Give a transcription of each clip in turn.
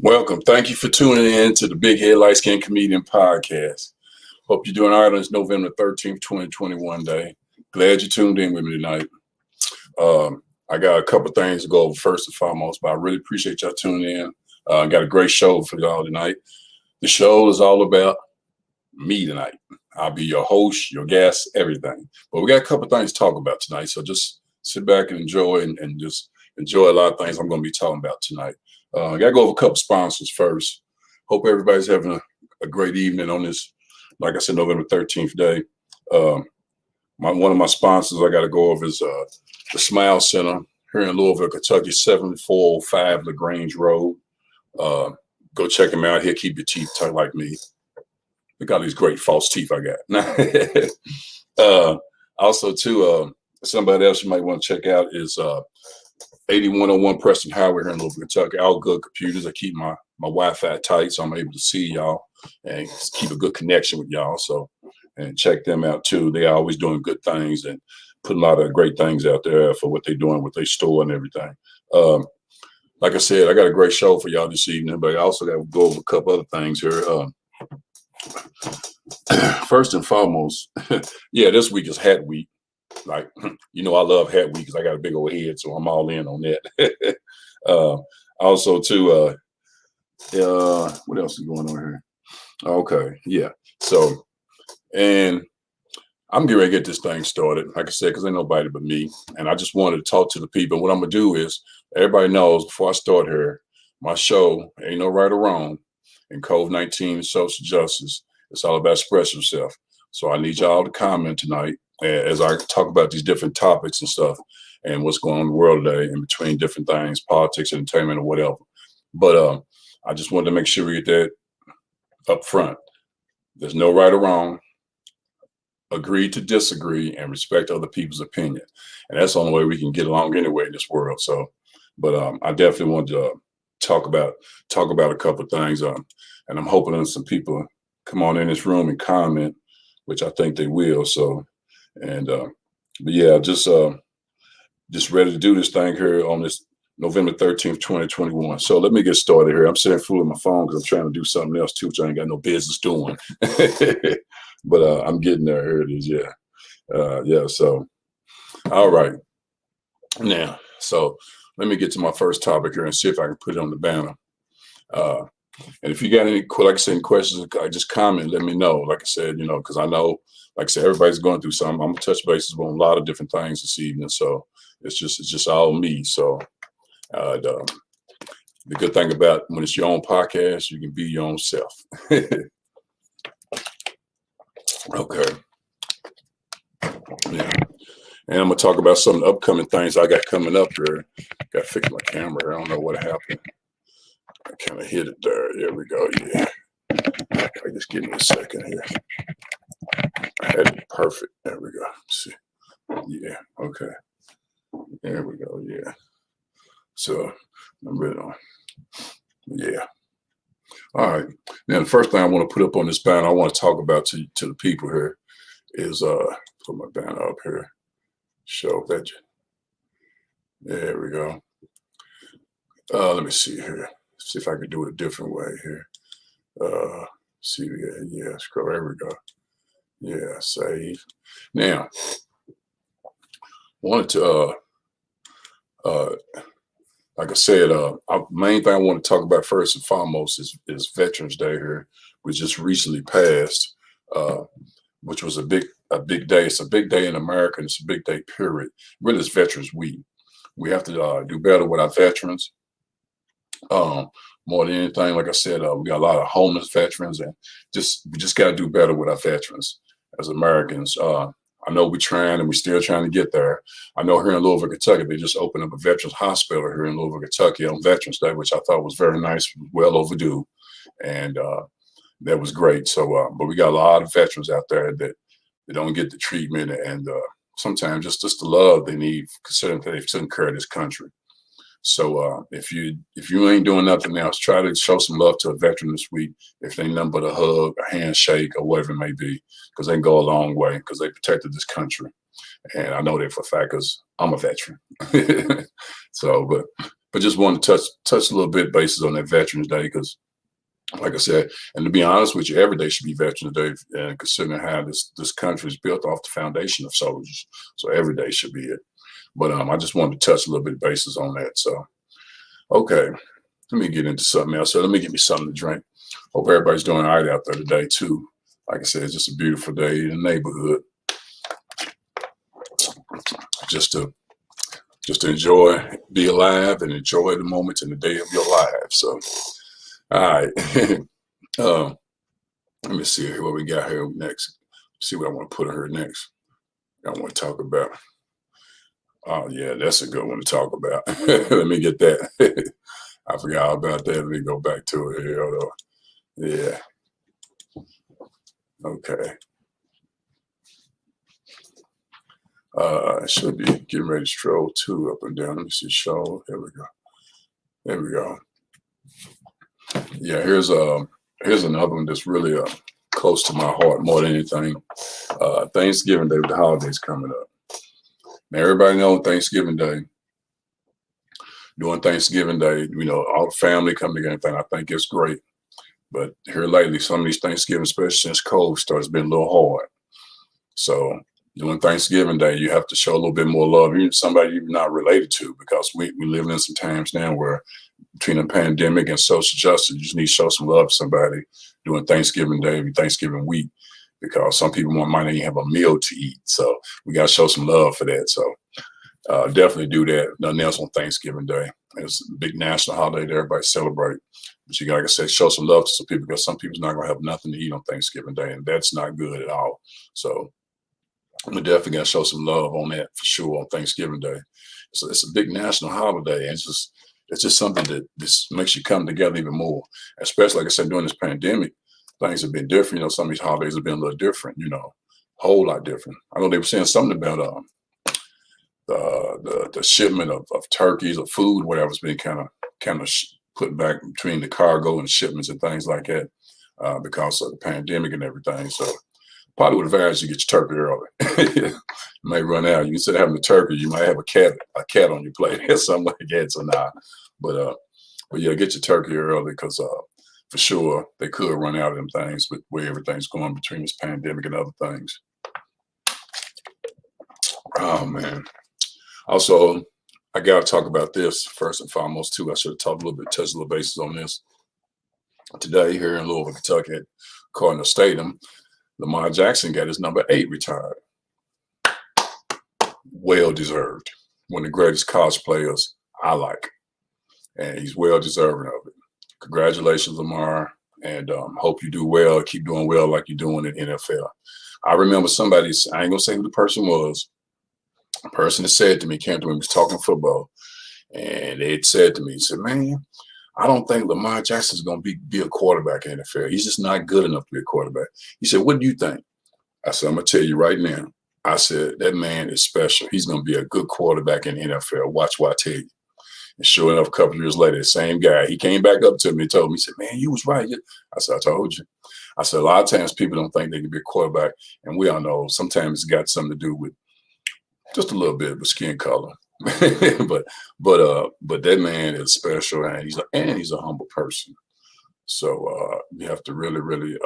Welcome. Thank you for tuning in to the Big Head Light Skin Comedian Podcast. Hope you're doing all right on this November 13th, 2021 day. Glad you tuned in with me tonight. I got a couple things to go over first and foremost, but I really appreciate y'all tuning in. I got a great show for y'all tonight. The show is all about me tonight. I'll be your host, your guest, everything. But we got a couple things to talk about tonight, so just sit back and enjoy and just enjoy a lot of things I'm going to be talking about tonight. I got to go over a couple sponsors first. Hope everybody's having a great evening on this, like I said, November 13th day. One of my sponsors I got to go over is the Smile Center here in Louisville, Kentucky, 7405 LaGrange Road. Go check him out. He'll keep your teeth tight like me. Look at all these great false teeth I got. Also, too, somebody else you might want to check out is 8101 Preston Highway here in Louisville, Kentucky. All good computers. I keep my Wi-Fi tight, so I'm able to see y'all and keep a good connection with y'all. So, and check them out too. They're always doing good things and putting a lot of great things out there for what they're doing with their store and everything. Like I said, I got a great show for y'all this evening, but I also got to go over a couple other things here. First and foremost, yeah, this week is Hat Week. Like, I love Hat Week because I got a big old head, so I'm all in on that. Also, too, what else is going on here? Okay, yeah. So, and I'm getting ready to get this thing started, like I said, because ain't nobody but me. And I just wanted to talk to the people. What I'm going to do is, everybody knows before I start here, my show ain't no right or wrong in COVID-19 social justice. It's all about expressing yourself. So I need y'all to comment tonight as I talk about these different topics and stuff and what's going on in the world today in between different things, politics, entertainment, or whatever. But I just wanted to make sure we get that up front. There's no right or wrong. Agree to disagree and respect other people's opinion. And that's the only way we can get along anyway in this world. So, but I definitely want to talk about a couple of things. And I'm hoping that some people come on in this room and comment, which I think they will. So, and but yeah, just ready to do this thing here on this November 13th, 2021. So let me get started here. I'm sitting fooling my phone because I'm trying to do something else too, which I ain't got no business doing. But I'm getting there. Here it is. Yeah. Yeah. So, all right. Now, so let me get to my first topic here and see if I can put it on the banner. And if you got any, like I said, any questions, just comment, let me know. Like I said, because I know, like I said, everybody's going through something. I'm gonna touch bases on a lot of different things this evening. So it's just all me. So the good thing about when it's your own podcast, you can be your own self. Okay. Yeah. And I'm gonna talk about some of the upcoming things I got coming up here. Got to fix my camera. I don't know what happened. I kind of hit it there. There we go. Yeah. I just give me a second here. I had it perfect. There we go. Let's see. Yeah. Okay. There we go. Yeah. So I'm ready on. Yeah. All right. Now the first thing I want to put up on this banner, I want to talk about to the people here is put my banner up here. Show that. There we go. Let me see here. See if I can do it a different way here. See, yeah, scroll. There we go. Yeah, save. Now, wanted to, like I said, main thing I want to talk about first and foremost is Veterans Day here, which just recently passed, which was a big day. It's a big day in America, and it's a big day, period. Really, it's Veterans Week. We have to do better with our veterans. More than anything, like I said, we got a lot of homeless veterans, and we just got to do better with our veterans as Americans. I know we're trying, and we're still trying to get there. I know here in Louisville, Kentucky, they just opened up a veterans hospital here in Louisville, Kentucky on Veterans Day, which I thought was very nice, well overdue, and that was great. So, but we got a lot of veterans out there that they don't get the treatment and sometimes just the love they need, considering that they've taken care of this country. So if you ain't doing nothing else, try to show some love to a veteran this week. If they ain't nothing but a hug, a handshake, or whatever it may be, because they can go a long way because they protected this country. And I know that for a fact because I'm a veteran. So, but But just wanted to touch a little bit basis on that Veterans Day because, like I said, and to be honest with you, every day should be Veterans Day, and considering how this country is built off the foundation of soldiers, so every day should be it. But I just wanted to touch a little bit basis on that. So okay, let me get into something else. So let me get me something to drink. Hope everybody's doing all right out there today too. Like I said, it's just a beautiful day in the neighborhood. Just to enjoy, be alive, and enjoy the moments in the day of your life. So, all right. Let me see here what we got here next. See what I want to put in here next. I want to talk about. Oh yeah, that's a good one to talk about. Let me get that. I forgot about that. Let me go back to it here. Hold on. Yeah. Okay. I should be getting ready to stroll too up and down. Let me see. Show. There we go. There we go. Yeah. Here's another one that's really close to my heart more than anything. Thanksgiving Day with the holidays coming up. Now everybody knows Thanksgiving Day. During Thanksgiving Day, you know, all the family come together. I think it's great. But here lately, some of these Thanksgiving, especially since COVID starts, been a little hard. So during Thanksgiving Day, you have to show a little bit more love, even somebody you're not related to, because we live in some times now where between the pandemic and social justice, you just need to show some love to somebody during Thanksgiving Day, Thanksgiving week, because some people might not even have a meal to eat. So we got to show some love for that. So definitely do that. Nothing else on Thanksgiving Day. It's a big national holiday that everybody celebrate. But you got, like I said, show some love to some people, because some people's not going to have nothing to eat on Thanksgiving Day, and that's not good at all. So we definitely got to show some love on that for sure on Thanksgiving Day. So it's a big national holiday, and it's just something that just makes you come together even more. Especially, like I said, during this pandemic, things have been different. You know, some of these holidays have been a little different. You know, a whole lot different. I know they were saying something about the shipment of turkeys or food, whatever's been kind of put back between the cargo and shipments and things like that because of the pandemic and everything. So probably would advise you get your turkey early. You may run out. You instead of having a turkey, you might have a cat on your plate or something like that. So nah, but yeah, get your turkey early, because for sure they could run out of them things with where everything's going between this pandemic and other things. Oh man. Also, I got to talk about this first and foremost too. I should have talked a little bit, touched a little bases on this today here in Louisville, Kentucky, at Cardinal Stadium. Lamar Jackson got his number 8 retired. Well deserved. One of the greatest college players I like, and he's well deserving of it. Congratulations, Lamar, and hope you do well. Keep doing well like you're doing in NFL. I remember somebody, I ain't gonna say who the person was. A person that said to me, came to me, was talking football, and they said to me, he said, man, I don't think Lamar Jackson's going to be a quarterback in the NFL. He's just not good enough to be a quarterback. He said, what do you think? I said, I'm going to tell you right now. I said, that man is special. He's going to be a good quarterback in the NFL. Watch what I tell you. And sure enough, a couple of years later, the same guy, he came back up to me and told me, he said, man, you was right. I said, I told you. I said, a lot of times people don't think they can be a quarterback. And we all know sometimes it's got something to do with just a little bit with skin color. but that man is special, and he's a humble person. So you have to really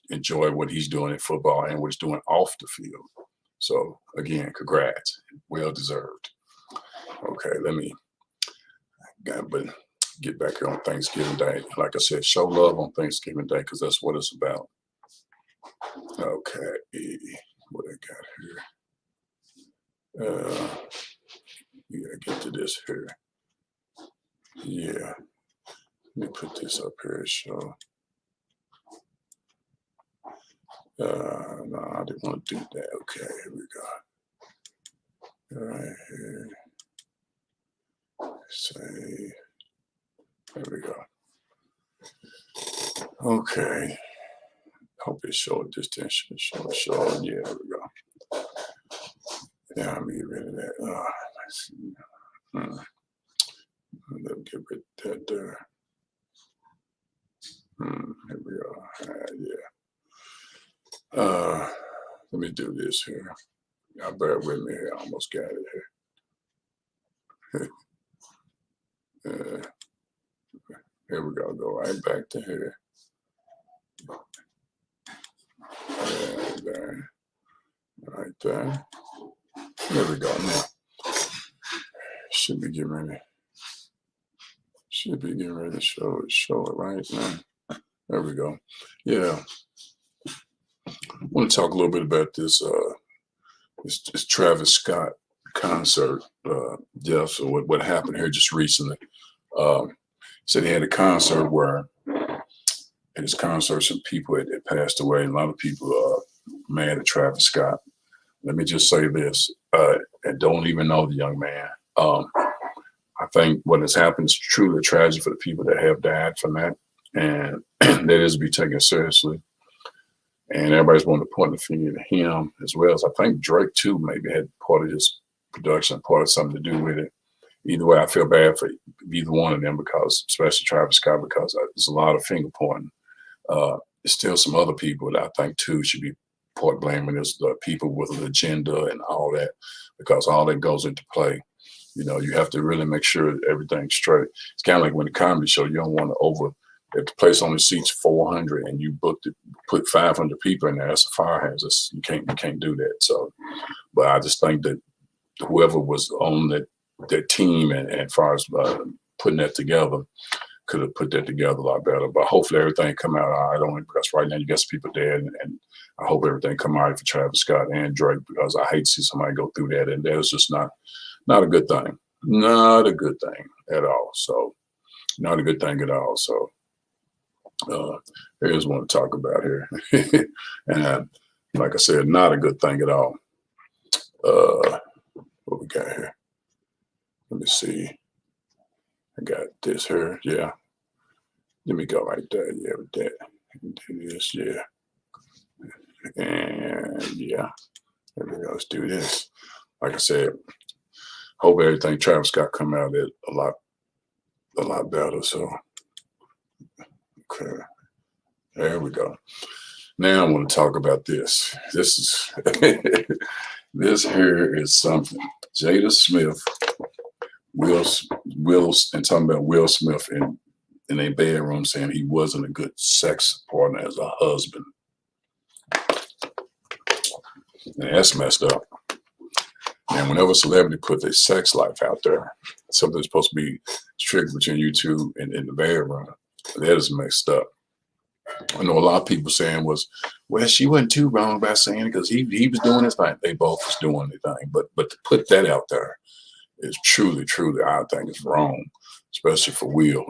enjoy what he's doing in football and what he's doing off the field. So again, congrats, well deserved. Okay, let me get back here on Thanksgiving Day. Like I said, show love on Thanksgiving Day, because that's what it's about. Okay, what I got here? We gotta get to this here. Yeah, let me put this up here. So, no, I didn't want to do that. Okay, here we go. Right here. Say, there we go. Okay. Hope it's short distance. Short. Yeah, there we go. Yeah, let me get rid of that. Let's see. Let me get rid of that there. Here we go. Yeah. Let me do this here. Y'all bear with me here. I almost got it here. Uh, here we go. Go right back to here. There. Right there. There we go. Now should be getting ready. Should be getting ready to show it right now. There we go. Yeah. I want to talk a little bit about this this Travis Scott concert. Yeah, so what happened here just recently. Said he had a concert where at his concert some people had passed away, and a lot of people are mad at Travis Scott. Let me just say this, and don't even know the young man. I think what has happened is truly a tragedy for the people that have died from that, and that is to be taken seriously. And everybody's wanting to point the finger at him as well as I think Drake too maybe had part of his production, part of something to do with it. Either way, I feel bad for either one of them because, especially Travis Scott, because there's a lot of finger pointing. There's still some other people that I think too should be point blaming is the people with an agenda and all that, because all that goes into play. You know, you have to really make sure that everything's straight. It's kind of like when the comedy show, you don't want to if the place only seats 400 and you put 500 people in there, that's a fire hazard. You can't do that. So, but I just think that whoever was on that team and as far as putting that together could have put that together a lot better. But hopefully everything come out all right on it, because right now you got some people dead, and I hope everything come out for Travis Scott and Drake, because I hate to see somebody go through that, and that's just not a good thing. Not a good thing at all. So not a good thing at all. So here's what to talk about here. And like I said, not a good thing at all. What we got here? Let me see. I got this here. Yeah. Let me go right there. Yeah, with that. Do this. Yeah. And yeah. There we go. Let's do this. Like I said, hope everything Travis Scott come out of it a lot better. So okay. There we go. Now I want to talk about this. This is this here is something. Jada Smith, and talking about Will Smith in a bedroom saying he wasn't a good sex partner as a husband. And that's messed up. And whenever a celebrity put their sex life out there, something that's supposed to be strict between you two in the bedroom, that is messed up. I know a lot of people saying well, she wasn't too wrong by saying it because he was doing his thing. They both was doing their thing. But to put that out there is truly, I think it's wrong, especially for Will.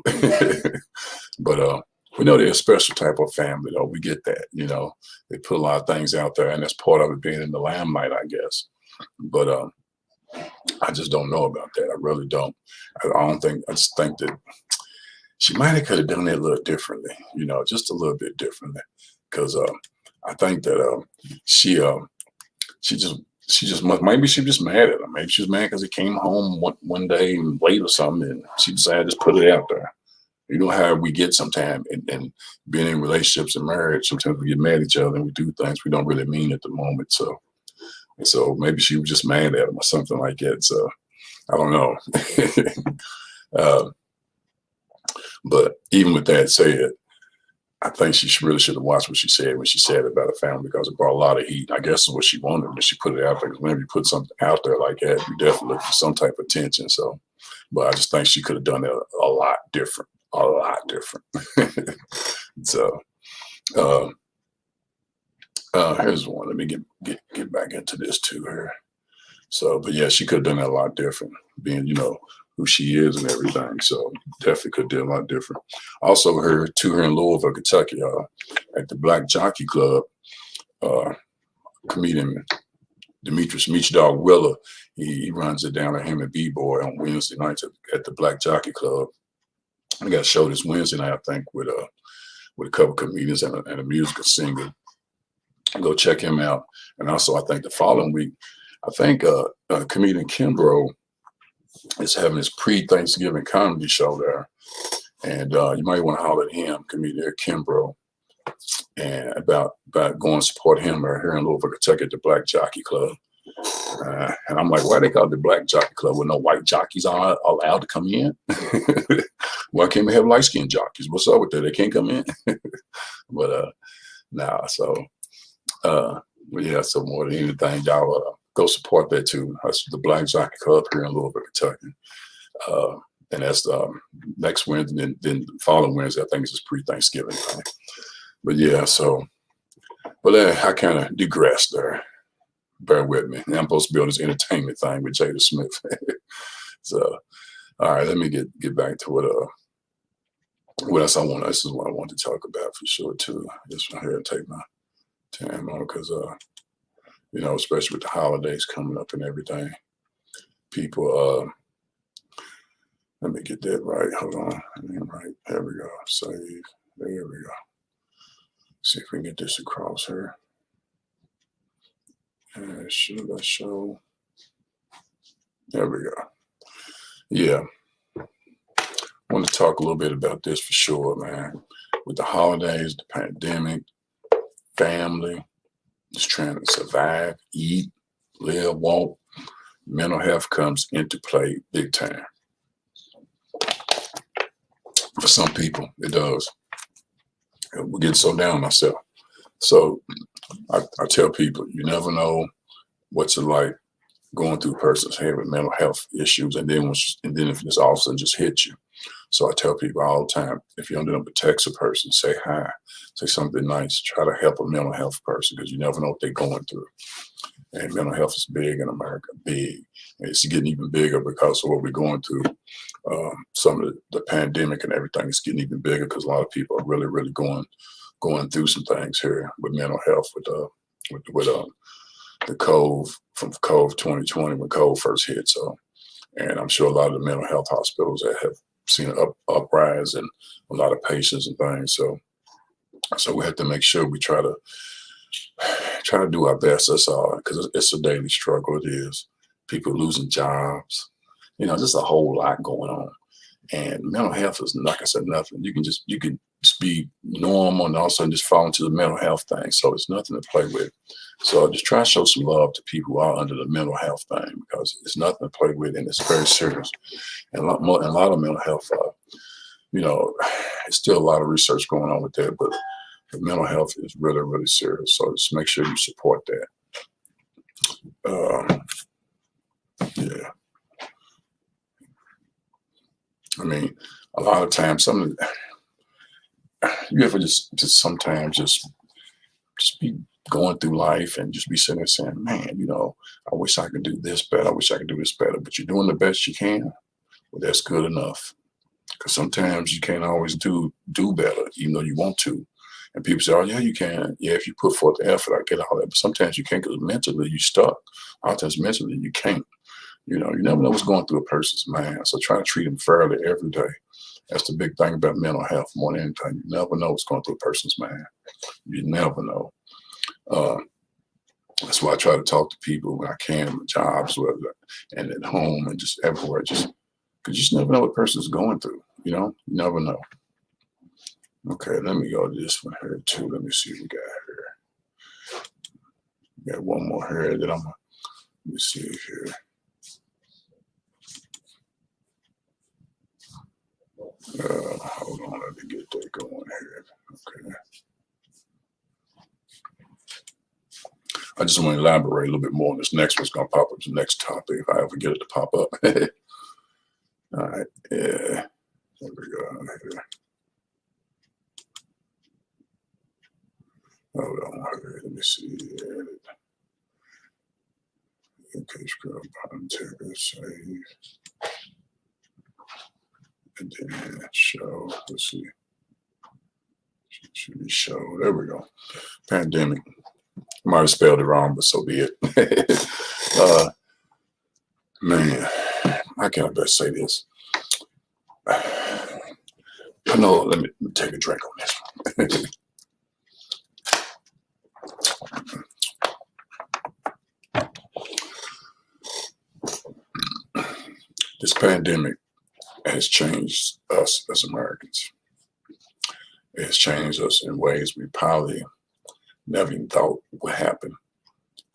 But we know they're a special type of family, though. We get that, you know. They put a lot of things out there, and that's part of it being in the limelight, I guess. But I just don't know about that. I really don't. I just think that she might have could have done that a little differently, you know, just a little bit differently. Because I think that she just maybe she was just mad at him. Maybe she was mad because he came home one day late or something, and she decided to just put it out there. You know how we get sometimes, and being in relationships and marriage, sometimes we get mad at each other and we do things we don't really mean at the moment. So maybe she was just mad at him or something like that. So I don't know. But even with that said, I think she really should have watched what she said when she said about her family, because it brought a lot of heat. I guess is what she wanted when she put it out there. Because whenever you put something out there like that, you definitely look for some type of attention. So, but I just think she could have done it a lot different. So, here's one. Let me get back into this too here. So, but yeah, she could have done that a lot different, being, you know, who she is and everything. So definitely could do a lot different. Also her in Louisville, Kentucky, at the Black Jockey Club, comedian Demetrius Meech Dog Willer, he runs it down at him and B-Boy on Wednesday nights at the Black Jockey Club. I got a show this Wednesday night, I think, with a couple comedians and a musical singer. Go check him out. And also, I think the following week, I think comedian Kimbrough is having his pre-Thanksgiving comedy show there. And you might want to holler at him, comedian Kimbrough, and about going to support him here in Louisville, Kentucky at the Black Jockey Club. And I'm like, why they call it the Black Jockey Club with no white jockeys are allowed to come in? Why can't we have light skinned jockeys? What's up with that? They can't come in. But nah, so yeah, so more than anything, y'all go support that too. That's the Black Jockey Club here in Louisville, Kentucky. And that's next Wednesday, then the following Wednesday, I think it's just pre-Thanksgiving thing. But yeah, so, but I kind of digressed there. Bear with me. I'm supposed to be on this entertainment thing with Jada Smith. So, all right, let me get back to what else I want. This is what I want to talk about for sure too. Just from here, take my time on because you know, especially with the holidays coming up and everything, people. Let me get that right. Hold on. Right. There we go. Save. There we go. See if we can get this across here. Should I show? There we go. Yeah. I want to talk a little bit about this for sure, man. With the holidays, the pandemic, family, just trying to survive, eat, live, walk, mental health comes into play big time. For some people, it does. We're getting so down myself. So I tell people, you never know what's it like going through a person's head with mental health issues, and then if this all of a sudden just hits you. So I tell people all the time, if you end up to text a person, say hi, say something nice, try to help a mental health person because you never know what they're going through. And mental health is big in America, big. And it's getting even bigger because of what we're going through. Some of the pandemic and everything is getting even bigger because a lot of people are really, really going through some things here with mental health, with the COVID from COVID 2020 when COVID first hit. So, and I'm sure a lot of the mental health hospitals that have seen an uprise and a lot of patients and things. So we have to make sure we try to do our best. That's all, because it's a daily struggle. It is people losing jobs, you know, just a whole lot going on. And mental health is, like I said, nothing. You can just be normal and all of a sudden just fall into the mental health thing. So it's nothing to play with. So just try to show some love to people who are under the mental health thing because it's nothing to play with and it's very serious. And a lot of mental health, you know, there's still a lot of research going on with that, but the mental health is really, really serious. So just make sure you support that. Yeah. I mean, a lot of times, you ever just sometimes just be going through life and just be sitting there saying, man, you know, I wish I could do this better. I wish I could do this better. But you're doing the best you can. Well, that's good enough. Because sometimes you can't always do better, even though you want to. And people say, oh, yeah, you can. Yeah, if you put forth the effort, I get all that. But sometimes you can't because mentally you're stuck. A lot of times mentally you can't. You know, you never know what's going through a person's mind. So try to treat them fairly every day. That's the big thing about mental health more than anything. You never know what's going through a person's mind. You never know. That's why I try to talk to people when I can, in my jobs, and at home and just everywhere. Just because you just never know what a person's going through. You know, you never know. Okay, let me go to this one here too. Let me see what we got here. We got one more here that let me see here. Hold on, let me get that going here. Okay. I just want to elaborate a little bit more on this next one's going to pop up the next topic if I ever get it to pop up. All right, yeah. There we go. Here. Hold on, here. Let me see. Okay, scroll bottom, take it, save. And then show. Let's see. Should be show. There we go. Pandemic. I might have spelled it wrong, but so be it. Man, how can I best say this? I know, let me take a drink on this one. This pandemic has changed us as Americans. It has changed us in ways we probably never even thought would happen.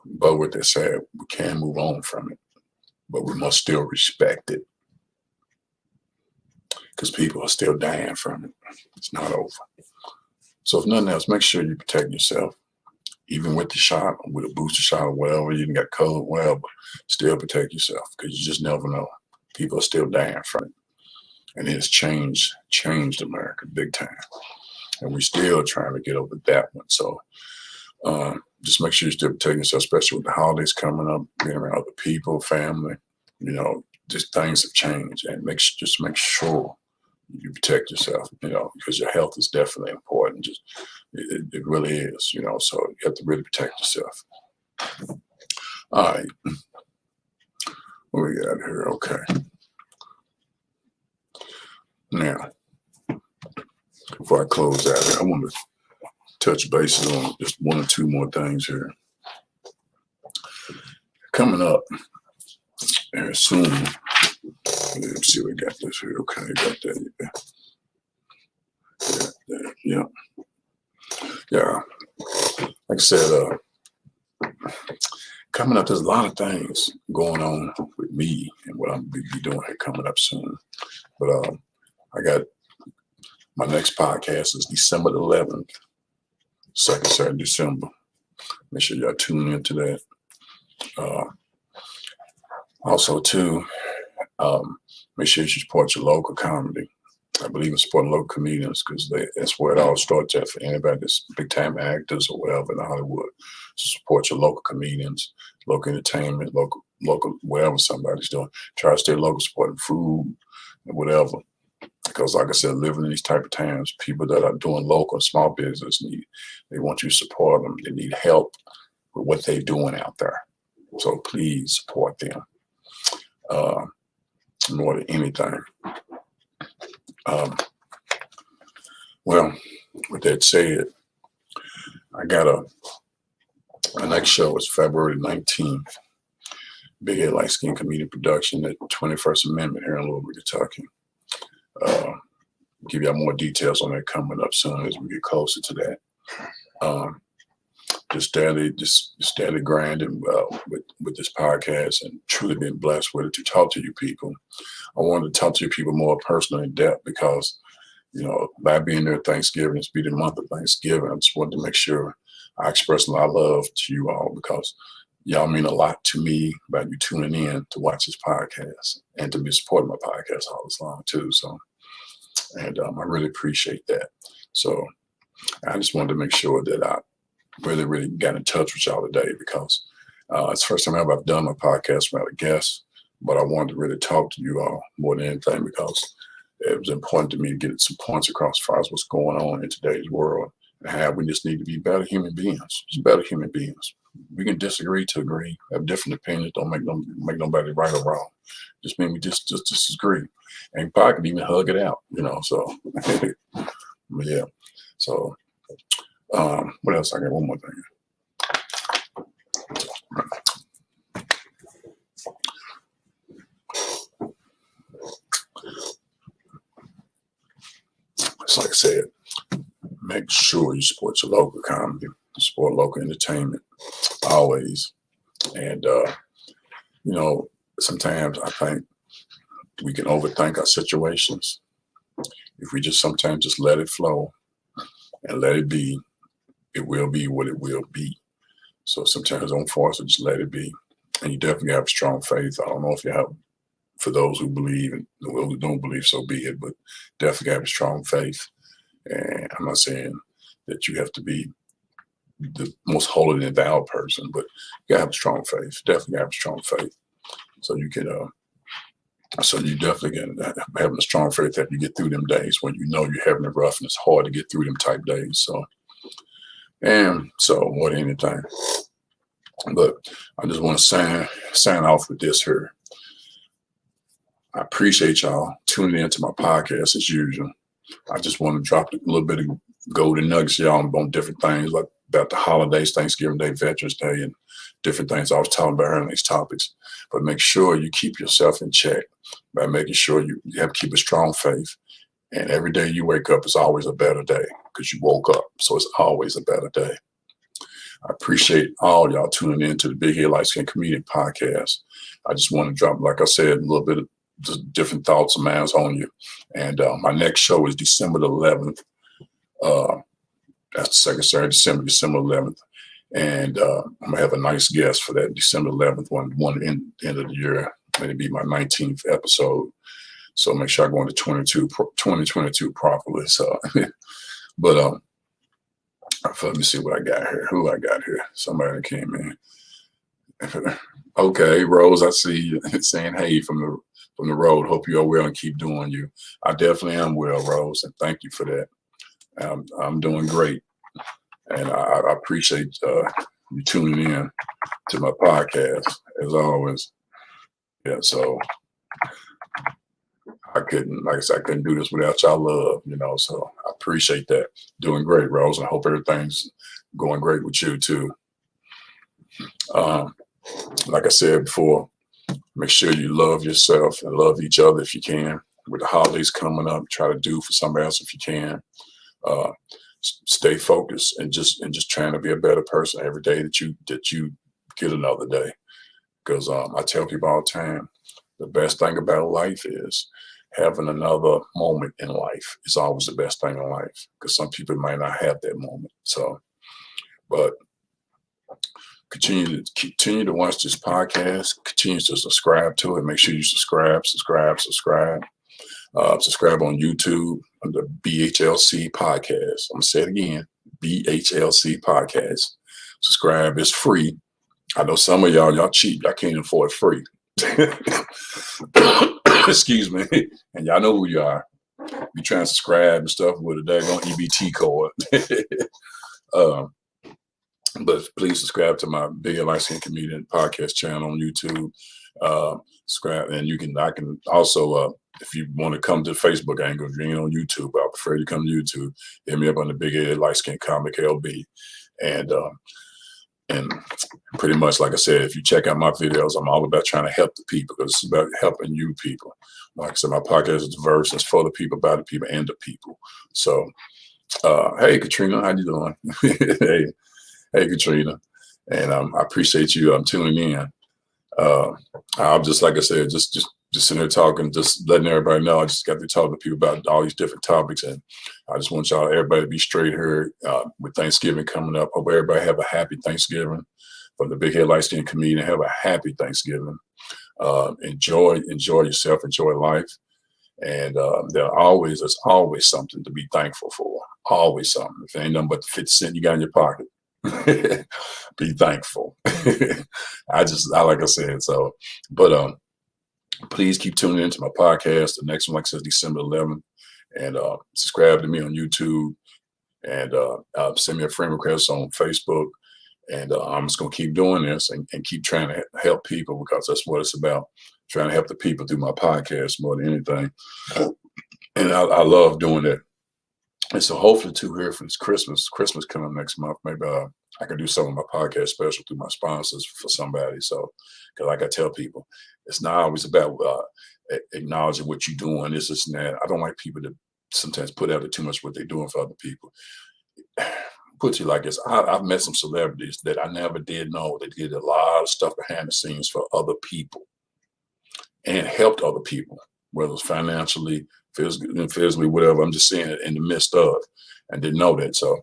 But with that said, we can move on from it, but we must still respect it because people are still dying from it. It's not over. So if nothing else, make sure you protect yourself, even with the shot, with a booster shot or whatever, you can get COVID, whatever, still protect yourself because you just never know. People are still dying from it. And it's changed America big time. And we're still trying to get over that one. So just make sure you still protect yourself, especially with the holidays coming up, being around other people, family, just things have changed. And just make sure you protect yourself, because your health is definitely important. It really is, so you have to really protect yourself. All right. What we got here? Okay. Now, before I close out, I want to touch bases on just one or two more things here. Coming up very soon. Let's see, we got this here. Okay, got that. Yeah. Like I said, coming up, there's a lot of things going on with me and what I'm be doing here coming up soon. But I got my next podcast is December the 11th, second Saturday, December. Make sure y'all tune into that. Also, too, make sure you support your local comedy. I believe in supporting local comedians because that's where it all starts at for anybody that's big time actors or whatever in Hollywood. So support your local comedians, local entertainment, local whatever somebody's doing. Try to stay local, supporting food and whatever. Because like I said, living in these type of times, people that are doing local and small business they want you to support them. They need help with what they're doing out there. So please support them more than anything. Well, with that said, I got our next show is February 19th. Big Head Light Skin Comedian Production at 21st Amendment here in Louisville, Kentucky. Give y'all more details on that coming up soon as we get closer to that. Just steady grinding with this podcast and truly been blessed with it to talk to you people. I wanted to talk to you people more personally in depth because, by being there Thanksgiving, it's be the month of Thanksgiving. I just wanted to make sure I express a lot of love to you all because y'all mean a lot to me by you tuning in to watch this podcast and to be supporting my podcast all this long too. So, and I really appreciate that. So I just wanted to make sure that I really, really got in touch with y'all today because it's the first time I've done my podcast without a guest, but I wanted to really talk to you all more than anything because it was important to me to get some points across as far as what's going on in today's world and how we just need to be better human beings, just better human beings. We can disagree to agree, have different opinions, don't make nobody right or wrong. Just mean we just disagree. And probably can even hug it out, so yeah. So what else? I got one more thing. It's like I said, make sure you support your local comedy, support local entertainment, always. And, sometimes I think we can overthink our situations. If we just sometimes just let it flow and let it be, it will be what it will be. So sometimes don't force it, just let it be. And you definitely have strong faith. I don't know if you have, for those who believe and those who don't believe, so be it, but definitely have a strong faith. And I'm not saying that you have to be the most holy and devout person, but you gotta have a strong faith. Definitely have a strong faith. So you can, so you definitely can having a strong faith that you get through them days when you're having it rough and it's hard to get through them type days. So, and so more than anything, but I just want to sign off with this here. I appreciate y'all tuning into my podcast as usual. I just want to drop a little bit of golden nuggets y'all on different things like about the holidays, Thanksgiving Day, Veterans Day, and different things I was talking about here on these topics. But make sure you keep yourself in check by making sure you have to keep a strong faith. And every day you wake up is always a better day because you woke up. So it's always a better day. I appreciate all y'all tuning in to the Big Head Light Skin Comedian Podcast. I just want to drop, like I said, a little bit of just different thoughts of mine on you. And my next show is December the 11th. That's the second Saturday, December 11th. And I'm going to have a nice guest for that December 11th one end of the year. It'll be my 19th episode. So make sure I go into 2022 properly. So, but let me see what I got here. Who I got here? Somebody that came in. Okay, Rose, I see you saying hey from the road. Hope you're well and keep doing you. I definitely am well, Rose, and thank you for that. I'm doing great, and I appreciate you tuning in to my podcast as always. Yeah, so I couldn't, like I said, I couldn't do this without y'all love, so I appreciate that. Doing great, Rose, and I hope everything's going great with you too. Like I said before, make sure you love yourself and love each other if you can. With the holidays coming up, try to do for somebody else if you can. Stay focused and just trying to be a better person every day that you get another day. Because I tell people all the time, the best thing about life is having another moment in life is always the best thing in life, because some people might not have that moment. So, but continue to watch this podcast, continue to subscribe to it. Make sure you subscribe. Subscribe on YouTube under BHLC Podcast. I'm going to say it again, BHLC Podcast. Subscribe. It's free. I know some of y'all cheap. Y'all can't afford free. Excuse me. And y'all know who you are. You trying to subscribe and stuff with a daggone EBT card. But please subscribe to my Big Head Light Skin Comedian Podcast channel on YouTube. Subscribe, and I can also, if you want to come to the Facebook angle, if you ain't on YouTube, I prefer you come to YouTube. Hit me up on the Big Head Light Skin Comic LB. And pretty much, like I said, if you check out my videos, I'm all about trying to help the people, because it's about helping you people. Like I said, my podcast is diverse. It's for the people, by the people, and the people. So, hey, Katrina, how you doing? Hey, Katrina. And I appreciate you tuning in. I'm just, like I said, just sitting there talking, just letting everybody know. I just got to talk to people about all these different topics, and I just want everybody to be straight here with Thanksgiving coming up. Hope everybody have a happy Thanksgiving. From the Big Head Light Skin Comedian, have a happy Thanksgiving. Enjoy yourself, enjoy life, and there's always something to be thankful for. Always something. If it ain't nothing but the 50 cents you got in your pocket, be thankful. I like I said, so, but please keep tuning into my podcast. The next one, like I said, December 11th, and subscribe to me on YouTube, and send me a friend request on Facebook. And I'm just going to keep doing this and keep trying to help people, because that's what it's about, trying to help the people through my podcast more than anything. And I love doing that. And so hopefully too, here for this Christmas coming next month, maybe I can do some of my podcast special through my sponsors for somebody. So, because like I tell people, it's not always about acknowledging what you're doing, this and that. I don't like people to sometimes put out too much what they're doing for other people. Put you like this, I've met some celebrities that I never did know. They did a lot of stuff behind the scenes for other people and helped other people, whether it's financially, physically, whatever. I'm just saying it in the midst of, and didn't know that. So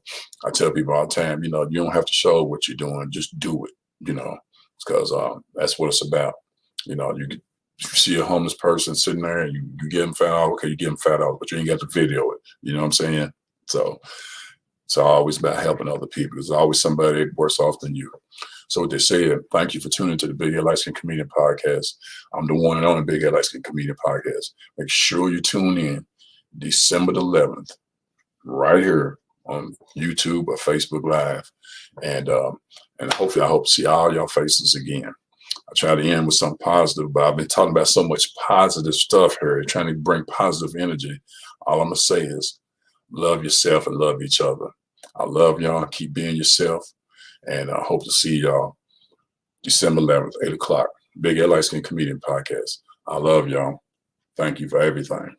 I tell people all the time, you don't have to show what you're doing, just do it, because that's what it's about. You see a homeless person sitting there and you give them $5, okay, you give them $5, but you ain't got to video it. You know what I'm saying? So it's always about helping other people. There's always somebody worse off than you. So with that said, thank you for tuning to the Big Head Light Skin Comedian Podcast. I'm the one and only Big Head Light Skin Comedian Podcast. Make sure you tune in December the 11th, right here on YouTube or Facebook Live. And hopefully I hope to see all y'all faces again. I try to end with something positive, but I've been talking about so much positive stuff here, trying to bring positive energy. All I'm going to say is love yourself and love each other. I love y'all. Keep being yourself. And I hope to see y'all December 11th, 8 o'clock. Big Head Light Skin Comedian Podcast. I love y'all. Thank you for everything.